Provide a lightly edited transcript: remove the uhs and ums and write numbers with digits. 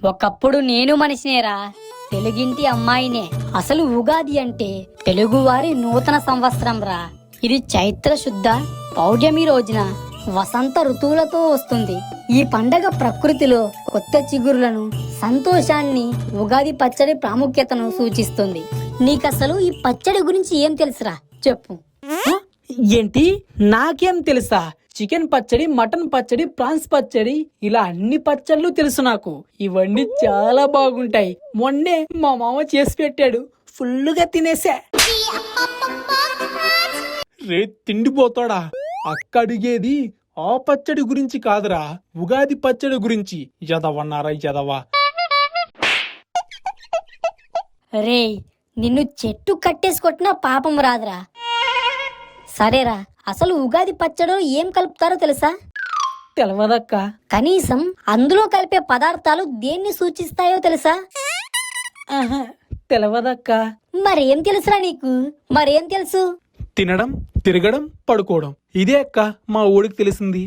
ఒకప్పుడు నేను మనిషినేరా, తెలుగింటి అమ్మాయినే. అసలు ఉగాది అంటే తెలుగువారి నూతన సంవత్సరం రా. ఇది చైత్ర శుద్ధ పౌర్ణమి రోజున వసంత ఋతువులతో వస్తుంది. ఈ పండగ ప్రకృతిలో కొత్త చిగురులను, సంతోషాన్ని, ఉగాది పచ్చడి ప్రాముఖ్యతను సూచిస్తుంది. నీకసలు ఈ పచ్చడి గురించి ఏం తెలుసురా చెప్పు. ఏంటి? నాకేం తెలుసా? చికెన్ పచ్చడి, మటన్ పచ్చడి, ప్రాన్స్ పచ్చడి, ఇలా అన్ని పచ్చళ్ళు తెలుసు నాకు. ఇవన్నీ చాలా బాగుంటాయి. మొన్నే మా మామ చేసి పెట్టాడు, ఫుల్లుగా తినేసా. రే తిండిపోతాడా, అక్క అడిగేది ఆ పచ్చడి గురించి కాదురా, ఉగాది పచ్చడి గురించి. యదవన్నారా యదవా. రే, నిన్ను చెట్టు కట్టేసి కొట్టినా పాపం రాదురా. సరేరా, అసలు ఉగాది పచ్చడిలో ఏం కలుపుతారో తెలుసా? తెలవదక్క. కనీసం అందులో కలిపే పదార్థాలు దేన్ని సూచిస్తాయో తెలుసా? ఆహా, తెలవదక్క. మరేం తెలుసురా నీకు? మరేం తెలుసు? తినడం, తిరగడం, పడుకోవడం. ఇదే అక్క మా ఊడికి తెలిసింది.